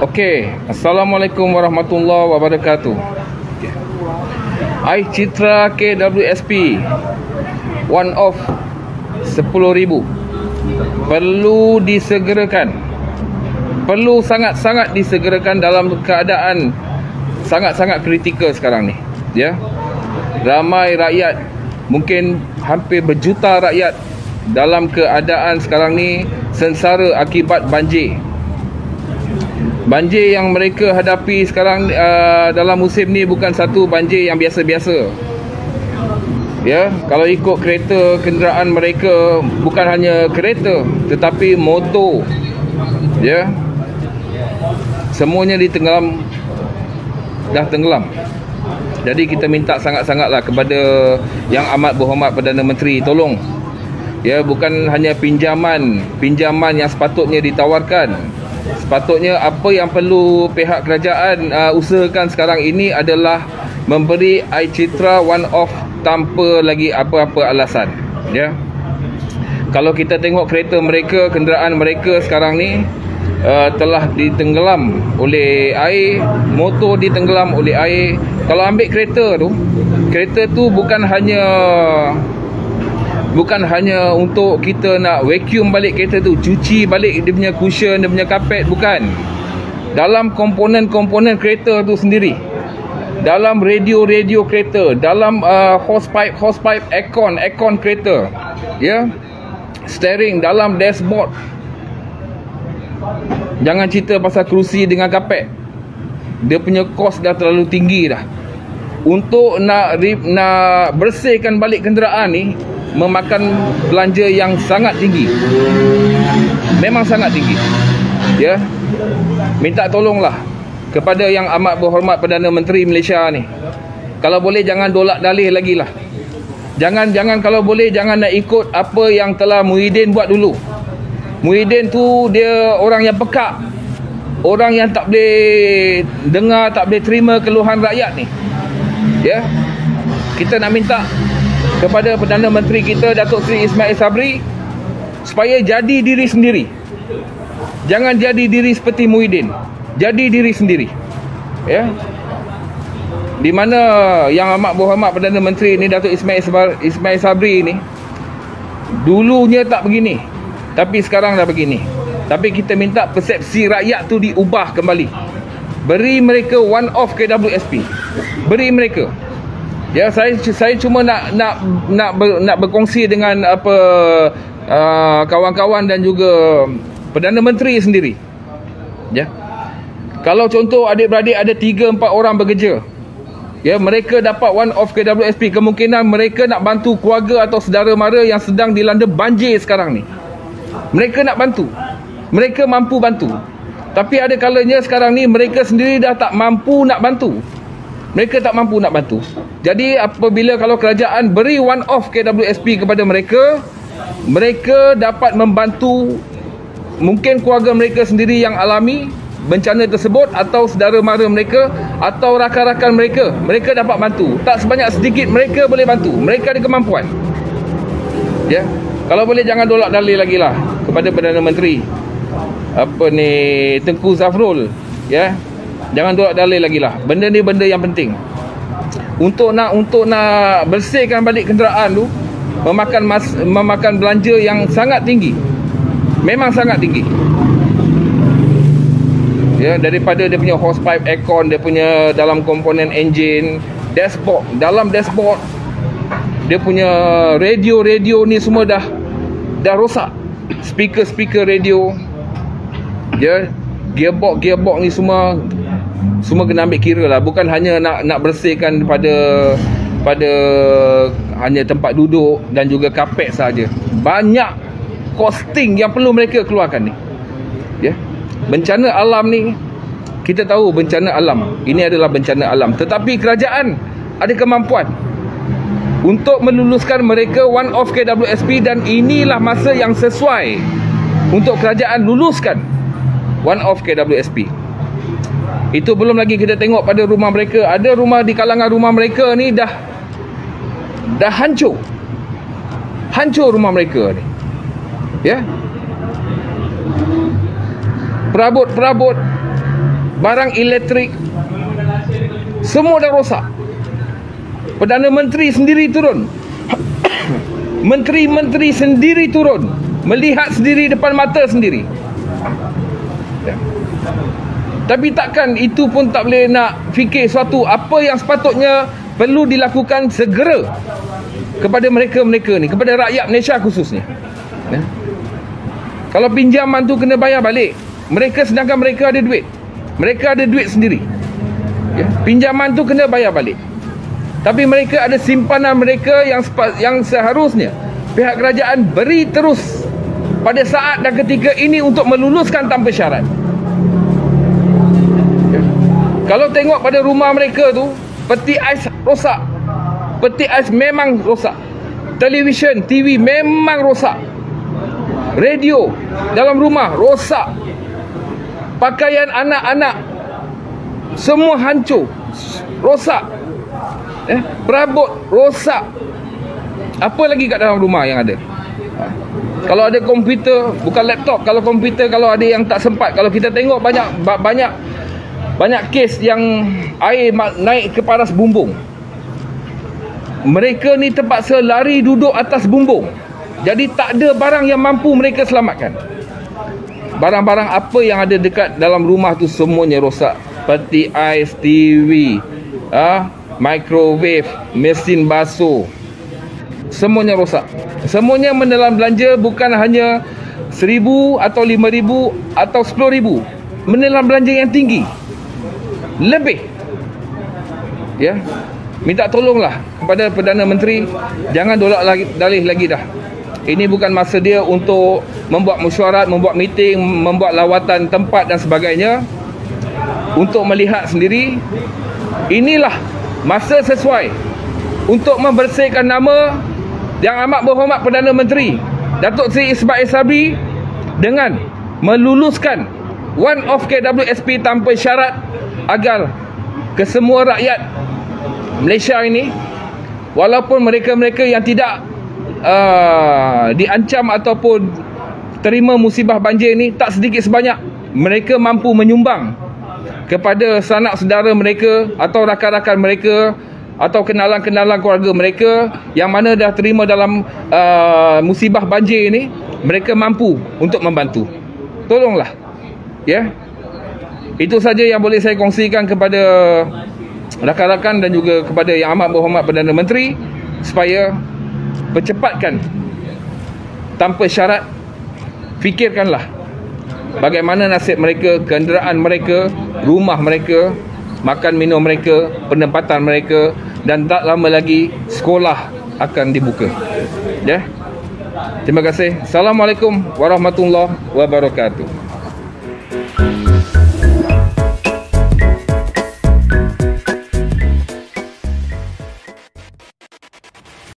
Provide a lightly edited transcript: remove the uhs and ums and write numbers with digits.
Okey, Assalamualaikum warahmatullahi wabarakatuh. iCitra KWSP one off 10,000 perlu disegerakan. Perlu sangat-sangat disegerakan dalam keadaan sangat-sangat kritikal sekarang ni. Ya. Ramai rakyat, mungkin hampir berjuta rakyat dalam keadaan sekarang ni sengsara akibat banjir. Banjir yang mereka hadapi sekarang dalam musim ni bukan satu banjir yang biasa-biasa. Ya, kalau ikut kereta kenderaan mereka, bukan hanya kereta tetapi motor. Ya. Semuanya ditenggelam, dah tenggelam. Jadi kita minta sangat-sangatlah kepada Yang Amat Berhormat Perdana Menteri, tolong. Ya, bukan hanya pinjaman yang sepatutnya ditawarkan. Sepatutnya apa yang perlu pihak kerajaan usahakan sekarang ini adalah memberi iCitra one off tanpa lagi apa-apa alasan. Ya. Kalau kita tengok kereta mereka, kenderaan mereka sekarang ni telah ditenggelam oleh air, motor ditenggelam oleh air. Kalau ambil kereta tu bukan hanya untuk kita nak vacuum balik kereta tu, cuci balik dia punya cushion, dia punya kapet, bukan. Dalam komponen-komponen kereta tu sendiri, dalam radio kereta, dalam hose pipe aircon kereta, ya, steering, dalam dashboard. Jangan cerita pasal kerusi dengan kapet. Dia punya kos dah terlalu tinggi dah. Untuk nak bersihkan balik kenderaan ni memakan belanja yang sangat tinggi. Memang sangat tinggi. Ya. Minta tolonglah kepada Yang Amat Berhormat Perdana Menteri Malaysia ni. Kalau boleh jangan dolak dalih lagi lah. Jangan kalau boleh jangan nak ikut apa yang telah Muhyiddin buat dulu. Muhyiddin tu dia orang yang pekak. Orang yang tak boleh dengar, tak boleh terima keluhan rakyat ni. Ya. Kita nak minta kepada Perdana Menteri kita Datuk Seri Ismail Sabri supaya jadi diri sendiri. Jangan jadi diri seperti Muhyiddin. Jadi diri sendiri. Ya. Di mana Yang Amat Berhormat Perdana Menteri ni Datuk Ismail Sabri ni dulunya tak begini, tapi sekarang dah begini. Tapi kita minta persepsi rakyat tu diubah kembali. Beri mereka one off KWSP. Beri mereka. Ya, saya cuma nak berkongsi dengan apa kawan-kawan dan juga Perdana Menteri sendiri. Ya. Kalau contoh adik-beradik ada 3-4 orang bekerja, ya, mereka dapat one off KWSP, kemungkinan mereka nak bantu keluarga atau saudara mara yang sedang dilanda banjir sekarang ni. Mereka nak bantu. Mereka mampu bantu. Tapi ada kalanya sekarang ni mereka sendiri dah tak mampu nak bantu. Mereka tak mampu nak bantu. Jadi apabila kalau kerajaan beri one off KWSP kepada mereka, mereka dapat membantu mungkin keluarga mereka sendiri yang alami bencana tersebut, atau saudara mara mereka, atau rakan-rakan mereka. Mereka dapat bantu. Tak sebanyak sedikit mereka boleh bantu. Mereka ada kemampuan. Ya. Kalau boleh jangan dolak dalih lagi lah kepada Perdana Menteri Tengku Zafrul. Ya. Jangan dolak dalih lagi lah. Benda ni benda yang penting. Untuk nak bersihkan balik kenderaan tu memakan belanja yang sangat tinggi. Memang sangat tinggi. Ya, daripada dia punya hose pipe aircon, dia punya dalam komponen engine, dashboard, dalam dashboard, dia punya radio ni semua dah rosak. Speaker radio, ya, gearbox ni semua kena ambil kira lah. Bukan hanya nak bersihkan pada hanya tempat duduk dan juga kapet saja. Banyak costing yang perlu mereka keluarkan ni. Ya. Bencana alam ni, kita tahu bencana alam. Ini adalah bencana alam. Tetapi kerajaan ada kemampuan untuk meluluskan mereka one off KWSP, dan inilah masa yang sesuai untuk kerajaan luluskan one off KWSP. Itu belum lagi kita tengok pada rumah mereka. Ada rumah di kalangan rumah mereka ni dah hancur. Hancur rumah mereka ni. Ya. Perabot-perabot barang elektrik, semua dah rosak. Perdana Menteri sendiri turun. Menteri-menteri sendiri turun, melihat sendiri depan mata sendiri. Ya. Tapi takkan itu pun tak boleh nak fikir suatu apa yang sepatutnya perlu dilakukan segera kepada mereka-mereka ni, kepada rakyat Malaysia khususnya. Ya. Kalau pinjaman tu kena bayar balik, mereka sedangkan mereka ada duit. Mereka ada duit sendiri. Ya. Pinjaman tu kena bayar balik. Tapi mereka ada simpanan mereka yang seharusnya pihak kerajaan beri terus pada saat dan ketika ini untuk meluluskan tanpa syarat. Ya. Kalau tengok pada rumah mereka tu, peti ais rosak. Peti ais memang rosak. Televisyen, TV memang rosak. Radio dalam rumah rosak. Pakaian anak-anak semua hancur, rosak. Perabot rosak. Apa lagi kat dalam rumah yang ada? Kalau ada komputer, bukan laptop, kalau komputer, kalau ada yang tak sempat, kalau kita tengok banyak kes yang air naik ke paras bumbung. Mereka ni terpaksa lari duduk atas bumbung. Jadi tak ada barang yang mampu mereka selamatkan. Barang-barang apa yang ada dekat dalam rumah tu semuanya rosak. Peti ais, TV, microwave, mesin basuh, semuanya rosak. Semuanya menelan belanja bukan hanya 1,000 atau 5,000 atau 10,000. Menelan belanja yang tinggi. Lebih. Ya. Minta tolonglah kepada Perdana Menteri, jangan dalih lagi dah. Ini bukan masa dia untuk membuat mesyuarat, membuat meeting, membuat lawatan tempat dan sebagainya. Untuk melihat sendiri, inilah masa sesuai untuk membersihkan nama Yang Amat Berhormat Perdana Menteri Datuk Seri Ismail Sabri dengan meluluskan one of KWSP tanpa syarat, agar kesemua rakyat Malaysia ini, walaupun mereka-mereka yang tidak diancam ataupun terima musibah banjir ini, tak sedikit sebanyak mereka mampu menyumbang kepada sanak saudara mereka atau rakan-rakan mereka atau kenalan-kenalan keluarga mereka yang mana dah terima dalam musibah banjir ini. Mereka mampu untuk membantu. Tolonglah. Ya. Itu saja yang boleh saya kongsikan kepada rakan-rakan dan juga kepada Yang Amat Berhormat Perdana Menteri, supaya percepatkan tanpa syarat. Fikirkanlah bagaimana nasib mereka, kenderaan mereka, rumah mereka, makan minum mereka, pendapatan mereka, dan tak lama lagi sekolah akan dibuka. Ya. Terima kasih. Assalamualaikum warahmatullahi wabarakatuh.